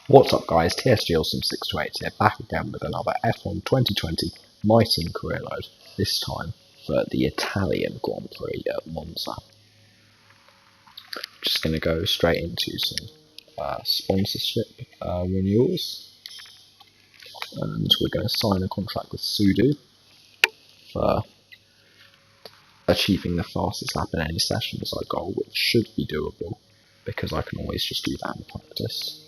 What's up guys, TSJAwesome 628 here, back again with another F1 2020 My Team Career Mode, this time for the Italian Grand Prix at Monza. Just going to go straight into some sponsorship renewals, and we're going to sign a contract with Sudo for achieving the fastest lap in any session as our goal, which should be doable because I can always just do that in practice.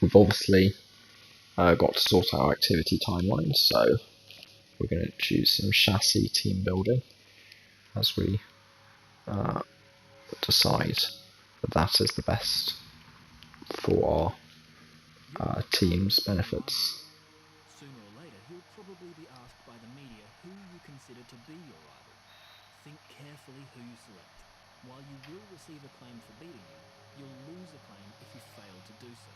We've obviously got to sort out our activity timelines, so we're going to choose some chassis team building as we decide that is the best for our team's benefits. Sooner or later, he'll probably be asked by the media who you consider to be your rival. Think carefully who you select. While you will receive acclaim for beating him, you'll lose acclaim if you fail to do so.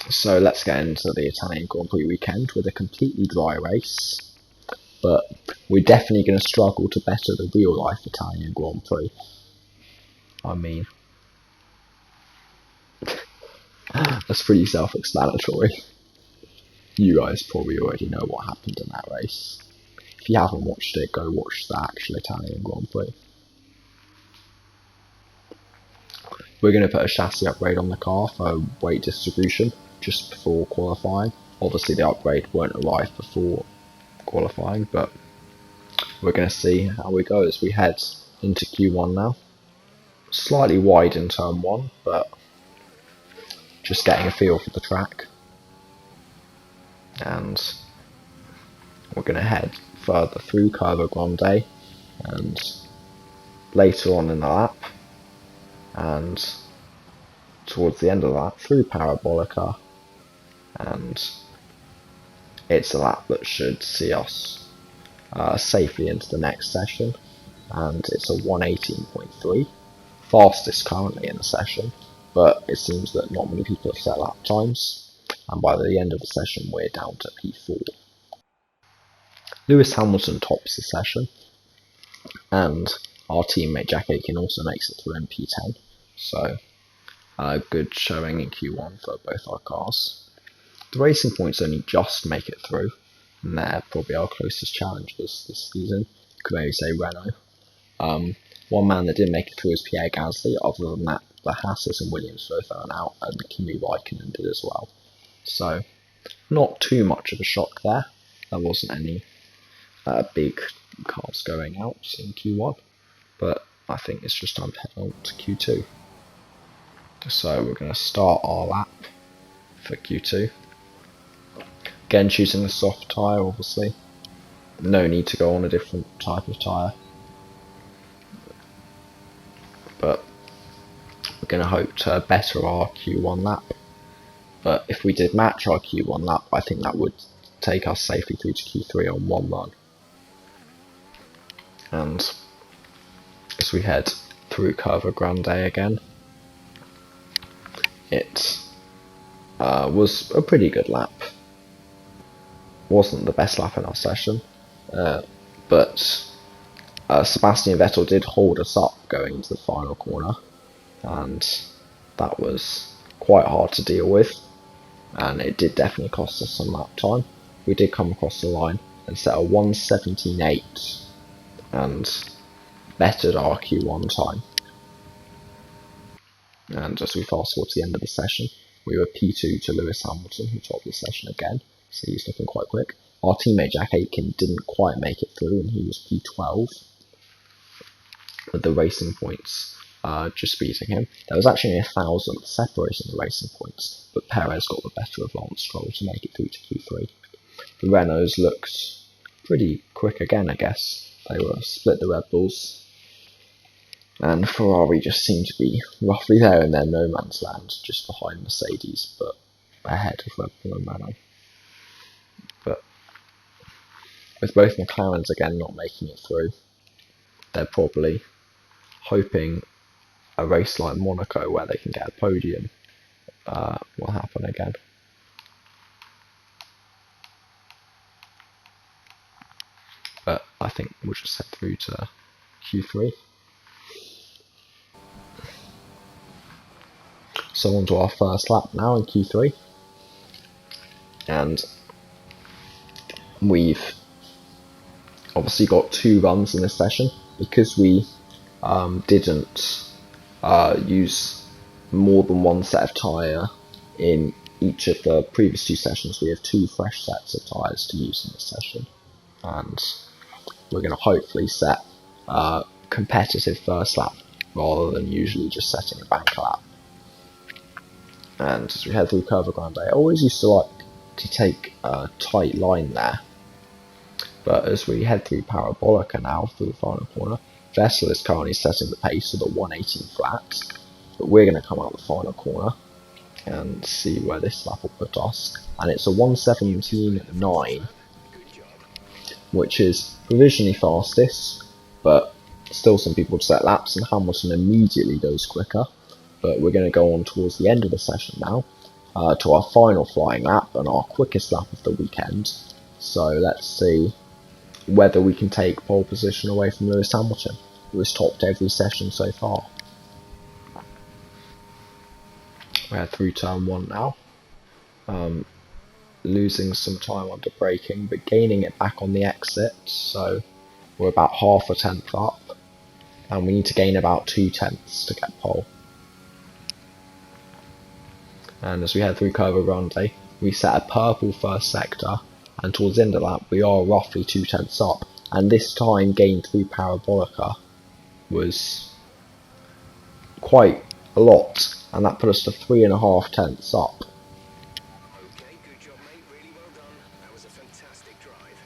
So let's get into the Italian Grand Prix weekend with a completely dry race, but we're definitely going to struggle to better the real life Italian Grand Prix. I mean, that's pretty self-explanatory. You guys probably already know what happened in that race. If you haven't watched it, go watch the actual Italian Grand Prix. We're going to put a chassis upgrade on the car for weight distribution just before qualifying. Obviously the upgrade won't arrive before qualifying, but we're going to see how we go as we head into Q1 now. Slightly wide in turn 1, but just getting a feel for the track. And we're going to head further through Curva Grande and later on in the lap, and towards the end of that through Parabolica, and it's a lap that should see us safely into the next session, and it's a 1:18.3, fastest currently in the session, but it seems that not many people have set lap times, and by the end of the session we're down to P4. Lewis Hamilton tops the session, and our teammate Jack Aitken also makes it through in P10, so a good showing in Q1 for both our cars. The Racing Points only just make it through, and they're probably our closest challengers this season. You could maybe say Renault. One man that didn't make it through is Pierre Gasly. Other than that, the Hasses and Williams both thrown out, and Kimi Raikkonen did as well. So, not too much of a shock there. There wasn't any big cars going out in Q1, but I think it's just time to head on to Q2. So we're going to start our lap for Q2. Again, choosing the soft tyre, obviously. No need to go on a different type of tyre. But we're going to hope to better our Q1 lap. But if we did match our Q1 lap, I think that would take us safely through to Q3 on one run. And as we head through Curva Grande again, it was a pretty good lap. Wasn't the best lap in our session, but Sebastian Vettel did hold us up going into the final corner, and that was quite hard to deal with, and it did definitely cost us some lap time. We did come across the line and set a 1:17.8 and bettered our Q1 time. And as we fast forward to the end of the session, we were P2 to Lewis Hamilton, who topped the session again, so he's looking quite quick. Our teammate Jack Aitken didn't quite make it through, and he was P12, with the Racing Points just beating him. There was actually 1,000 separating the Racing Points, but Perez got the better of Lance Stroll to make it through to Q3. The Renaults looked pretty quick again, I guess. They were split the Red Bulls, and Ferrari just seemed to be roughly there in their no man's land, just behind Mercedes, but ahead of Red Bull and Renault. But with both McLarens again not making it through, they're probably hoping a race like Monaco where they can get a podium will happen again. But I think we'll just head through to Q3. So on to our first lap now in Q3, and we've obviously got 2 runs in this session because we didn't use more than one set of tyre in each of the previous 2 sessions. We have 2 fresh sets of tyres to use in this session, and we're going to hopefully set a competitive first lap rather than usually just setting a banker lap. And as we head through Curva Grande, I always used to like to take a tight line there, but as we head through Parabolica now through the final corner, Vettel is currently setting the pace with a 118 flat, but we're going to come out the final corner and see where this lap will put us, and it's a 117.9, which is provisionally fastest, but still some people would set laps, and Hamilton immediately goes quicker. But we're going to go on towards the end of the session now, to our final flying lap and our quickest lap of the weekend. So let's see whether we can take pole position away from Lewis Hamilton, who has topped every session so far. We're through turn 1 now, losing some time under braking, but gaining it back on the exit, so we're about half a tenth up, and we need to gain about 2 tenths to get pole. And as we head through Curva Grande, we set a purple first sector, and towards the end of the lap we are roughly 2 tenths up, and this time gained through Parabolica was quite a lot, and that put us to 3.5 tenths up. Okay, good job, mate. Really well done. That was a fantastic drive.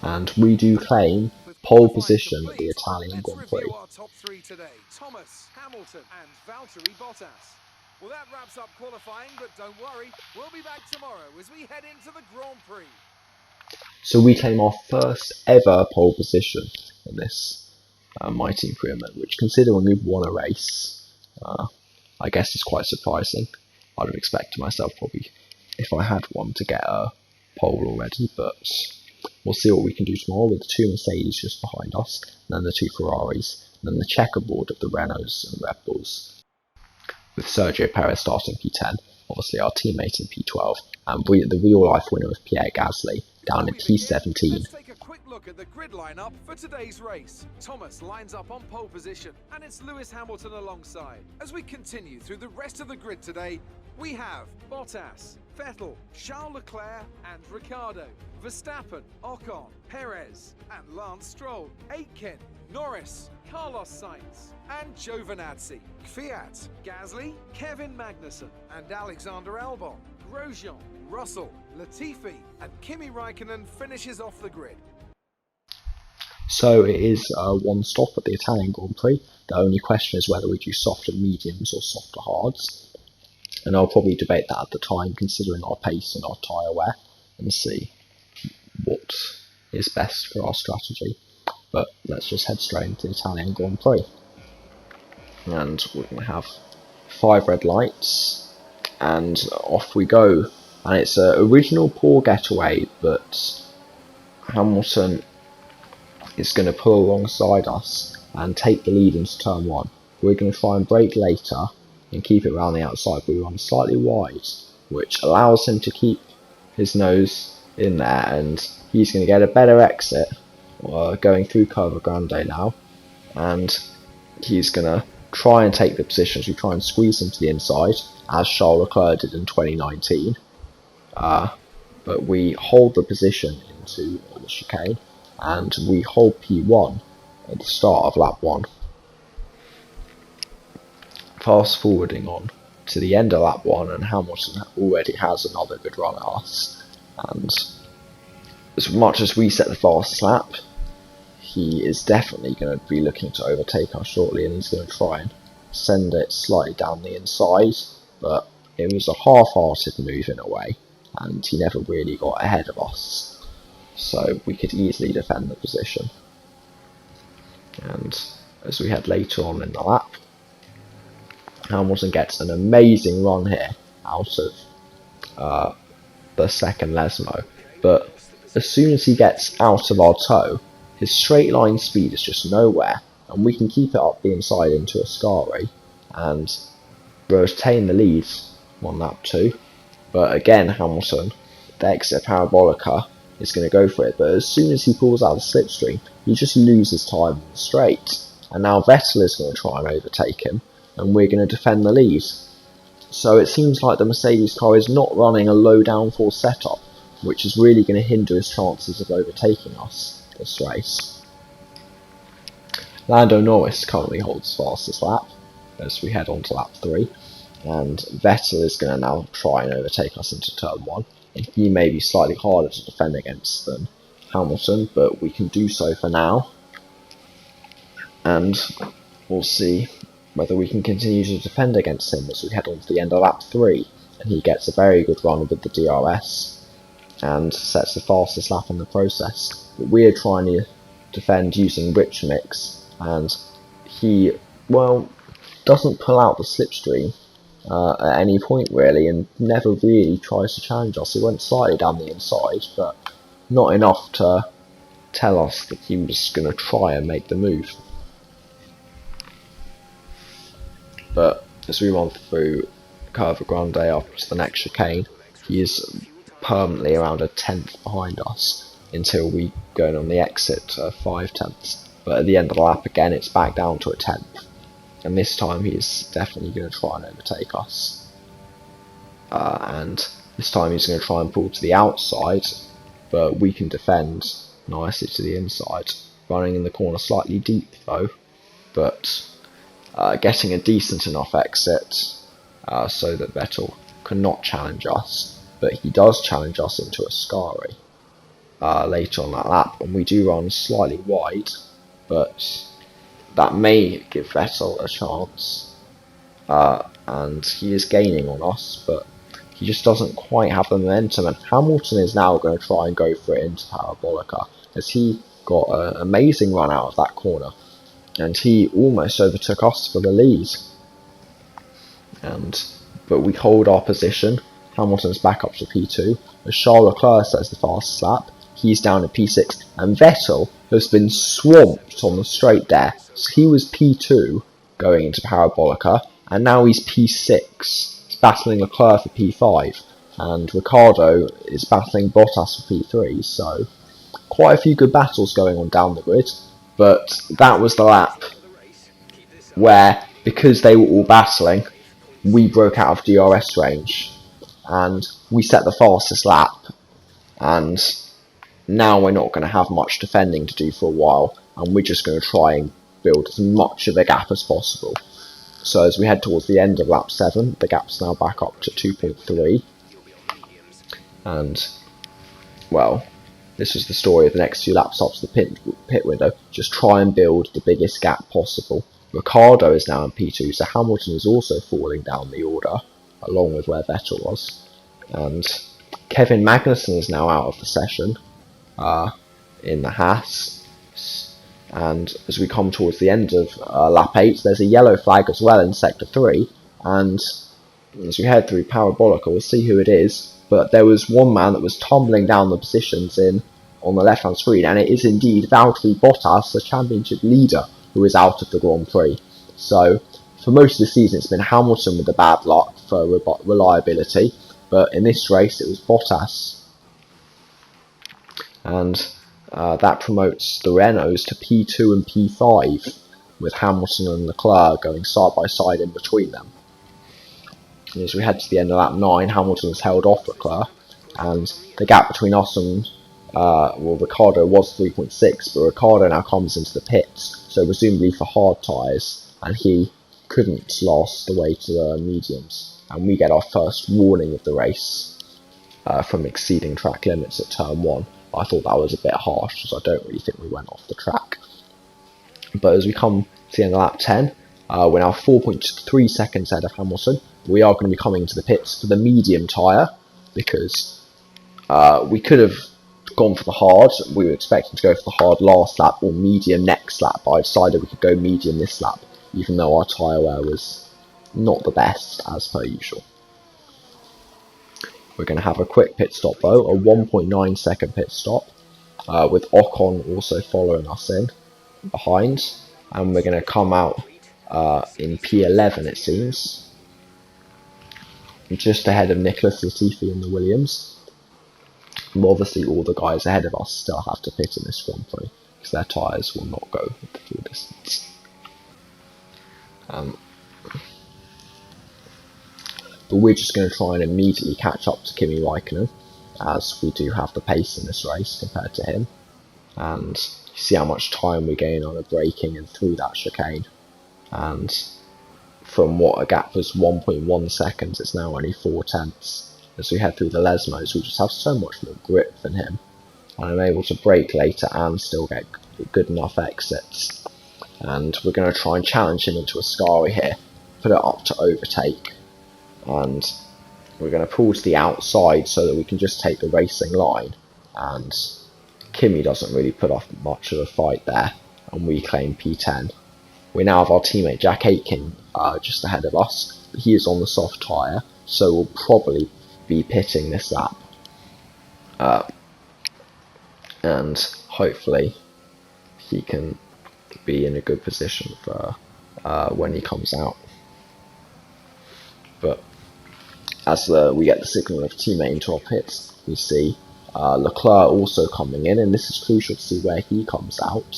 And we do claim pole position at the Italian Grand Prix. Let's review our top 3 today. Thomas, Hamilton and Valtteri Bottas. Well, that wraps up qualifying, but don't worry, we'll be back tomorrow as we head into the Grand Prix. So we claim our first ever pole position in this mighty improvement, which, considering we've won a race, I guess is quite surprising. I'd have expected myself probably, if I had one, to get a pole already, but we'll see what we can do tomorrow with the 2 Mercedes just behind us, and then the 2 Ferraris, and then the checkerboard of the Renaults and Red Bulls, with Sergio Perez starting P10, obviously our teammate in P12, and the real-life winner of Pierre Gasly down in P17. Let's take a quick look at the grid lineup for today's race. Thomas lines up on pole position, and it's Lewis Hamilton alongside. As we continue through the rest of the grid today, we have Bottas, Vettel, Charles Leclerc and Ricciardo, Verstappen, Ocon, Perez and Lance Stroll, Aitken, Norris, Carlos Sainz and Giovinazzi, Fiat, Gasly, Kevin Magnussen and Alexander Albon, Grosjean, Russell, Latifi and Kimi Raikkonen finishes off the grid. So it is one stop at the Italian Grand Prix. The only question is whether we do softer mediums or softer hards, and I'll probably debate that at the time, considering our pace and our tyre wear, and see what is best for our strategy. But let's just head straight into the Italian Grand Prix, and we're going to have 5 red lights, and off we go. And it's an original poor getaway, but Hamilton is going to pull alongside us and take the lead into turn 1. We're going to try and brake later and keep it around the outside. We run slightly wide, which allows him to keep his nose in there, and he's going to get a better exit going through Curva Grande now, and he's going to try and take the position as we try and squeeze him to the inside, as Charles Leclerc did in 2019. But we hold the position into the chicane, and we hold P1 at the start of lap 1. Fast forwarding on to the end of lap 1, and Hamilton already has another good run at us, and as much as we set the fastest lap, he is definitely going to be looking to overtake us shortly, and he's going to try and send it slightly down the inside, but it was a half-hearted move in a way, and he never really got ahead of us, so we could easily defend the position. And as we head later on in the lap, Hamilton gets an amazing run here out of the second Lesmo, but as soon as he gets out of our tow, his straight line speed is just nowhere, and we can keep it up the inside into Ascari, and retain the lead on lap 2, but again Hamilton, the exit Parabolica, is going to go for it, but as soon as he pulls out the slipstream, he just loses time in the straight, and now Vettel is going to try and overtake him, and we're going to defend the lead. So it seems like the Mercedes car is not running a low downforce setup, which is really going to hinder his chances of overtaking us this race. Lando Norris currently holds fastest lap as we head on to lap 3, and Vettel is going to now try and overtake us into turn 1, and he may be slightly harder to defend against than Hamilton, but we can do so for now, and we'll see whether we can continue to defend against him as we head on to the end of lap 3, and he gets a very good run with the DRS and sets the fastest lap in the process. But we're trying to defend using rich mix, and he, well, doesn't pull out the slipstream at any point really, and never really tries to challenge us. He went slightly down the inside, but not enough to tell us that he was going to try and make the move. But as we run through Curva Grande up to the next chicane, he is permanently around a tenth behind us until we go on the exit to 5 tenths. But at the end of the lap again, it's back down to a tenth, and this time he is definitely going to try and overtake us. And this time he's going to try and pull to the outside, but we can defend nicely to the inside, running in the corner slightly deep though, but getting a decent enough exit so that Vettel cannot challenge us, but he does challenge us into a Ascari later on that lap, and we do run slightly wide, but that may give Vettel a chance, and he is gaining on us, but he just doesn't quite have the momentum, and Hamilton is now going to try and go for it into Parabolica, as he got an amazing run out of that corner, and he almost overtook us for the lead. But we hold our position. Hamilton's back up to P2, as Charles Leclerc sets the fastest lap. He's down to P6, and Vettel has been swamped on the straight there. So he was P2 going into Parabolica, and now he's P6. He's battling Leclerc for P5, and Ricciardo is battling Bottas for P3. So quite a few good battles going on down the grid. But that was the lap where, because they were all battling, we broke out of DRS range, and we set the fastest lap, and now we're not going to have much defending to do for a while, and we're just going to try and build as much of a gap as possible. So as we head towards the end of lap 7, the gap's now back up to 2.3, and, well, this was the story of the next 2 lap stops of the pit window. Just try and build the biggest gap possible. Ricciardo is now in P2, so Hamilton is also falling down the order, along with where Vettel was. And Kevin Magnussen is now out of the session in the Haas. And as we come towards the end of lap 8, there's a yellow flag as well in sector 3. And as we head through Parabolica, we'll see who it is. But there was one man that was tumbling down the positions on the left-hand screen, and it is indeed Valtteri Bottas, the championship leader, who is out of the Grand Prix. So, for most of the season, it's been Hamilton with the bad luck for reliability, but in this race, it was Bottas. And that promotes the Renaults to P2 and P5, with Hamilton and Leclerc going side by side in between them. And as we head to the end of lap 9, Hamilton has held off Leclerc, and the gap between us and Ricciardo was 3.6, but Ricciardo now comes into the pits, so presumably for hard tyres, and he couldn't last the way to the mediums, and we get our first warning of the race from exceeding track limits at turn 1. I thought that was a bit harsh, as I don't really think we went off the track. But as we come to the end of lap 10, we're now 4.3 seconds ahead of Hamilton. We are going to be coming to the pits for the medium tyre, because we could have gone for the hard. We were expecting to go for the hard last lap or medium next lap, but I decided we could go medium this lap, even though our tyre wear was not the best as per usual. We're going to have a quick pit stop though, a 1.9 second pit stop, with Ocon also following us in behind, and we're going to come out in P11 it seems, just ahead of Nicholas Latifi and the Williams. And obviously all the guys ahead of us still have to pit in this Grand Prix because their tyres will not go the full distance. But we're just going to try and immediately catch up to Kimi Raikkonen, as we do have the pace in this race compared to him. And you see how much time we gain on a braking and through that chicane. And from what a gap was 1.1 seconds, it's now only 4/10. As we head through the Lesmos, we just have so much more grip than him. And I'm able to brake later and still get good enough exits. And we're going to try and challenge him into a Ascari here, put it up to overtake. And we're going to pull to the outside so that we can just take the racing line, and Kimi doesn't really put off much of a fight there, and we claim P10. We now have our teammate Jack Aitken just ahead of us, but he is on the soft tyre, so we'll probably be pitting this lap, and hopefully he can be in a good position for when he comes out. But as we get the signal of teammate into our pits, we see Leclerc also coming in, and this is crucial to see where he comes out,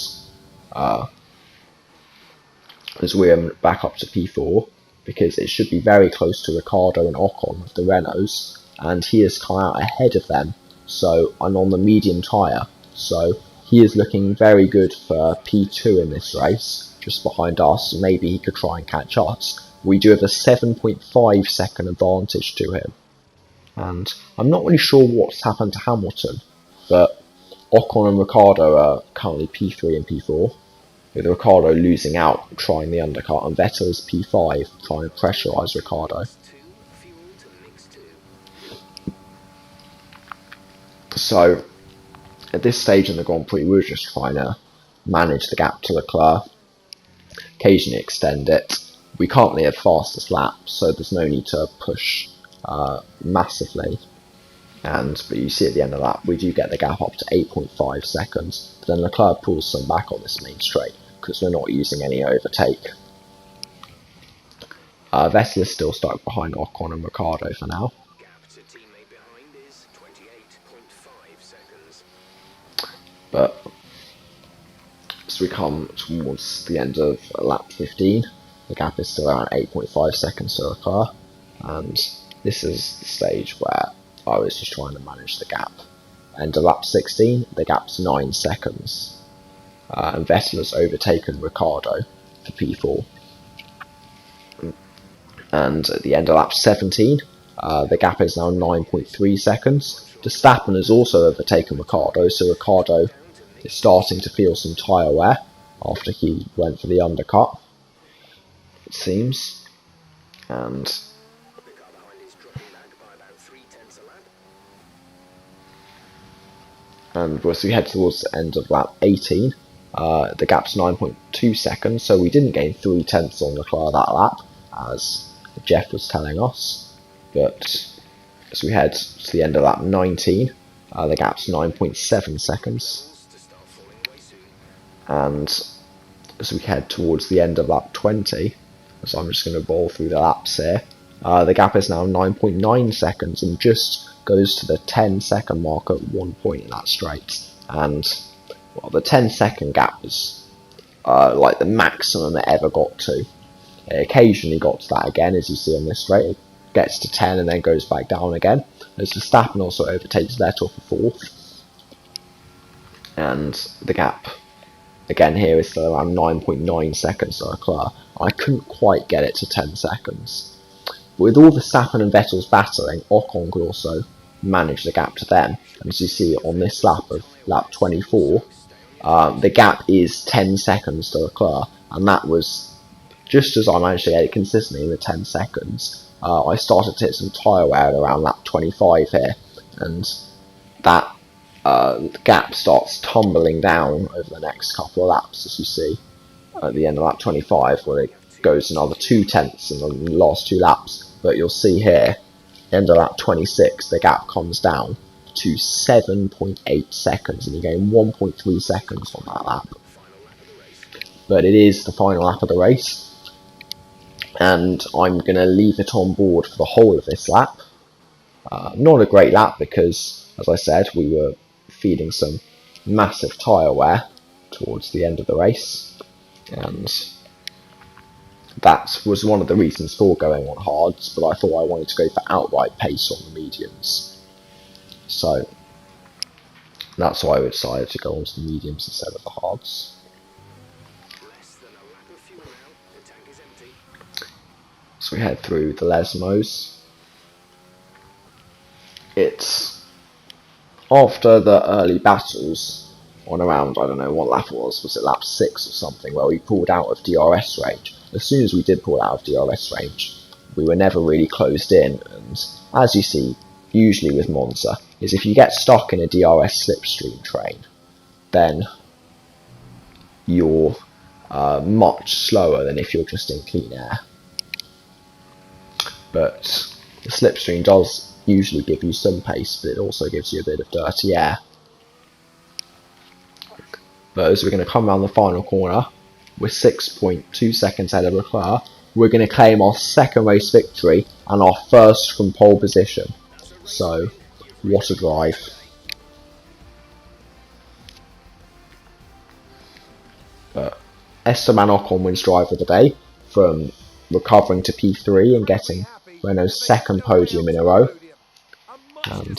as we're back up to P4, because it should be very close to Ricciardo and Ocon of the Renaults, and he has come out ahead of them, and on the medium tyre, so he is looking very good for P2 in this race, just behind us. Maybe he could try and catch us. We do have a 7.5 second advantage to him. And I'm not really sure what's happened to Hamilton, but Ocon and Ricciardo are currently P3 and P4, with Ricciardo losing out trying the undercut, and Vettel is P5 trying to pressurise Ricciardo. So at this stage in the Grand Prix, we're just trying to manage the gap to Leclerc, occasionally extend it. We currently have fastest lap, so there's no need to push massively. But you see at the end of the lap, we do get the gap up to 8.5 seconds. But then Leclerc pulls some back on this main straight because we're not using any overtake. Vettel is still stuck behind Ocon and Ricciardo for now. Gap to teammate behind is 28.5 seconds. But as we come towards the end of lap 15, the gap is still around 8.5 seconds to Leclerc, and this is the stage where I was just trying to manage the gap. End of lap 16, the gap's 9 seconds, and Vettel has overtaken Ricciardo for P4. And at the end of lap 17, the gap is now 9.3 seconds. Verstappen has also overtaken Ricciardo, so Ricciardo is starting to feel some tyre wear after he went for the undercut, it seems. And as we head towards the end of lap 18, the gap's 9.2 seconds, so we didn't gain 3 tenths on Leclerc that lap, as Jeff was telling us. But as we head to the end of lap 19, the gap's 9.7 seconds. And as we head towards the end of lap 20, so I'm just going to bowl through the laps here, the gap is now 9.9 seconds and just goes to the 10-second mark at one point in that straight. And well, the 10-second gap is like the maximum it ever got to. It occasionally got to that again, as you see on this straight. It gets to 10 and then goes back down again. As Verstappen also overtakes Vettel for 4th. And the gap again here is still around 9.9 seconds to Leclerc. I couldn't quite get it to 10 seconds. But with all Verstappen and Vettel's battling, Ocon could also manage the gap to them. And as you see on this lap of lap 24, the gap is 10 seconds to Leclerc, and that was just as I managed to get it consistently in the 10 seconds. I started to hit some tyre wear around lap 25 here, and that gap starts tumbling down over the next couple of laps, as you see at the end of lap 25, where it goes another 2 tenths in the last 2 laps. But you'll see here, end of lap 26, the gap comes down to 7.8 seconds, and you gain 1.3 seconds on that lap. But it is the final lap of the race, and I'm going to leave it on board for the whole of this lap. Not a great lap because, as I said, we were feeding some massive tyre wear towards the end of the race, and that was one of the reasons for going on hards, but I thought I wanted to go for outright pace on the mediums. So that's why I decided to go on to the mediums instead of the hards. Less than a lap of fuel now. The tank is empty. So we head through the Lesmos. It's after the early battles on around, I don't know what lap it was it lap 6 or something, where we pulled out of DRS range. As soon as we did pull out of DRS range, we were never really closed in, and as you see, usually with Monza, is if you get stuck in a DRS slipstream train, then you're much slower than if you're just in clean air. But the slipstream does usually give you some pace, but it also gives you a bit of dirty air. But as we're going to come around the final corner, we're 6.2 seconds ahead of Leclerc. We're going to claim our second race victory and our first from pole position. So, what a drive. But Esteban Ocon wins driver of the day from recovering to P3 and getting Renault's second podium in a row. And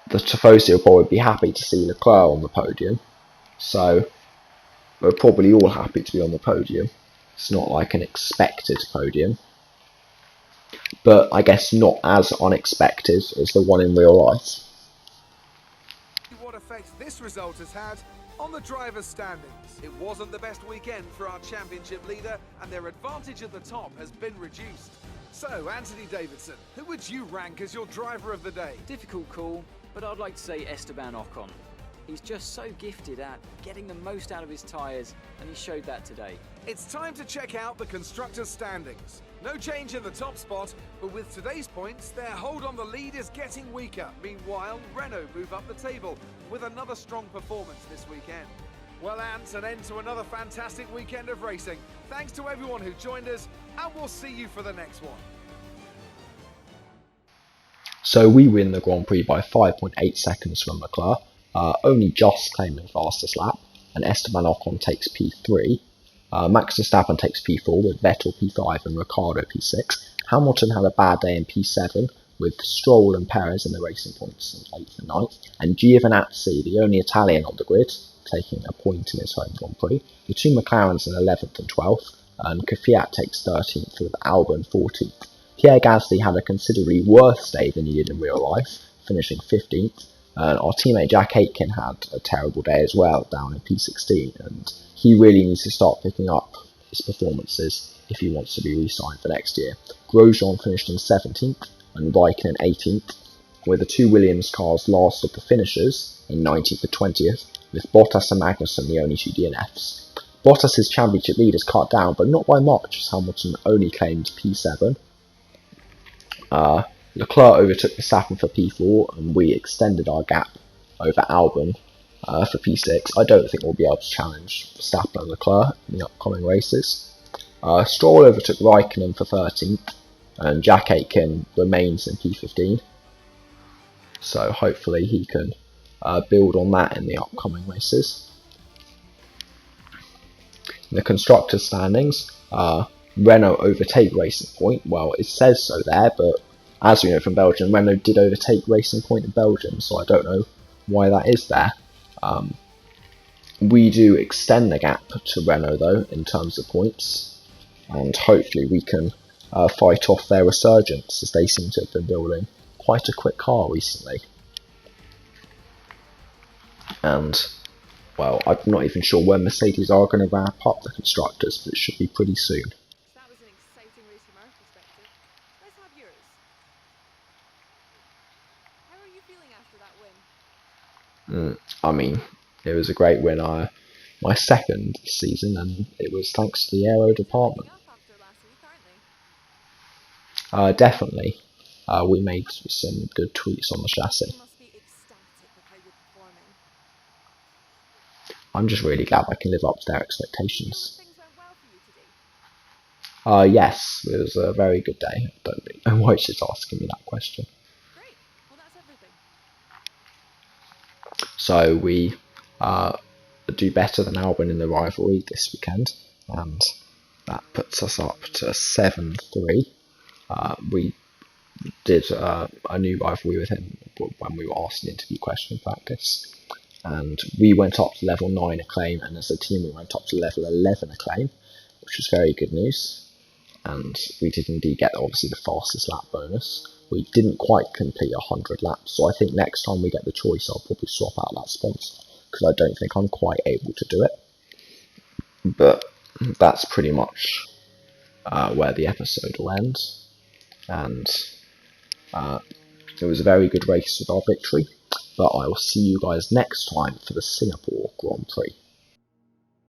the Tifosi will probably be happy to see Leclerc on the podium. So we're probably all happy to be on the podium. It's not like an expected podium, but I guess not as unexpected as the one in real life. What effect this result has had on the drivers' standings. It wasn't the best weekend for our championship leader, and their advantage at the top has been reduced. So, Anthony Davidson, who would you rank as your driver of the day? Difficult call, but I'd like to say Esteban Ocon. He's just so gifted at getting the most out of his tyres, and he showed that today. It's time to check out the constructors' standings. No change in the top spot, but with today's points, their hold on the lead is getting weaker. Meanwhile, Renault move up the table with another strong performance this weekend. Well, Ant, an end to another fantastic weekend of racing. Thanks to everyone who joined us, and we'll see you for the next one. So we win the Grand Prix by 5.8 seconds from Leclerc, only just claiming fastest lap, and Esteban Ocon takes P3. Max Verstappen takes P4 with Vettel P5 and Ricciardo P6. Hamilton had a bad day in P7 with Stroll and Perez in the racing points in 8th and 9th, and Giovinazzi, the only Italian on the grid, taking a point in his home Grand Prix. The two McLarens in 11th and 12th, and Kvyat takes 13th with Albon 14th. Pierre Gasly had a considerably worse day than he did in real life, finishing 15th. And our teammate Jack Aitken had a terrible day as well, down in P16, and he really needs to start picking up his performances if he wants to be re-signed for next year. Grosjean finished in 17th and Raikkonen 18th, with the two Williams cars last of the finishers in 19th and 20th, with Bottas and Magnussen the only two DNFs. Bottas' championship lead is cut down, but not by much, as Hamilton only claimed P7. Leclerc overtook Verstappen for P4, and we extended our gap over Albon for P6. I don't think we'll be able to challenge Verstappen and Leclerc in the upcoming races. Stroll overtook Raikkonen for 13th, and Jack Aitken remains in P15. So hopefully he can build on that in the upcoming races. In the constructors' standings, Renault overtake Racing Point. Well, it says so there, but as we know from Belgium, Renault did overtake Racing Point in Belgium, so I don't know why that is there. We do extend the gap to Renault, though, in terms of points, and hopefully we can fight off their resurgence, as they seem to have been building quite a quick car recently. And, well, I'm not even sure when Mercedes are going to wrap up the constructors, but it should be pretty soon. That was an exciting race from our perspective. Let's have yours. How are you feeling after that win? I mean, it was a great win. My second season, and it was thanks to the aero department. Up after last week, aren't they? Definitely. We made some good tweaks on the chassis. You must be ecstatic with how you're performing. I'm just really glad I can live up to their expectations. Things went well for you today. Yes, it was a very good day. I don't really know why she's asking me that question. Great. Well, that's everything. So we do better than Albon in the rivalry this weekend, and that puts us up to 7-3. We did a new rivalry with him when we were asked an interview question in practice, and we went up to level 9 acclaim, and as a team we went up to level 11 acclaim, which was very good news. And we did indeed get obviously the fastest lap bonus. We didn't quite complete 100 laps, so I think next time we get the choice I'll probably swap out that sponsor, because I don't think I'm quite able to do it. But that's pretty much where the episode will end, and it was a very good race with our victory, but I will see you guys next time for the Singapore Grand Prix.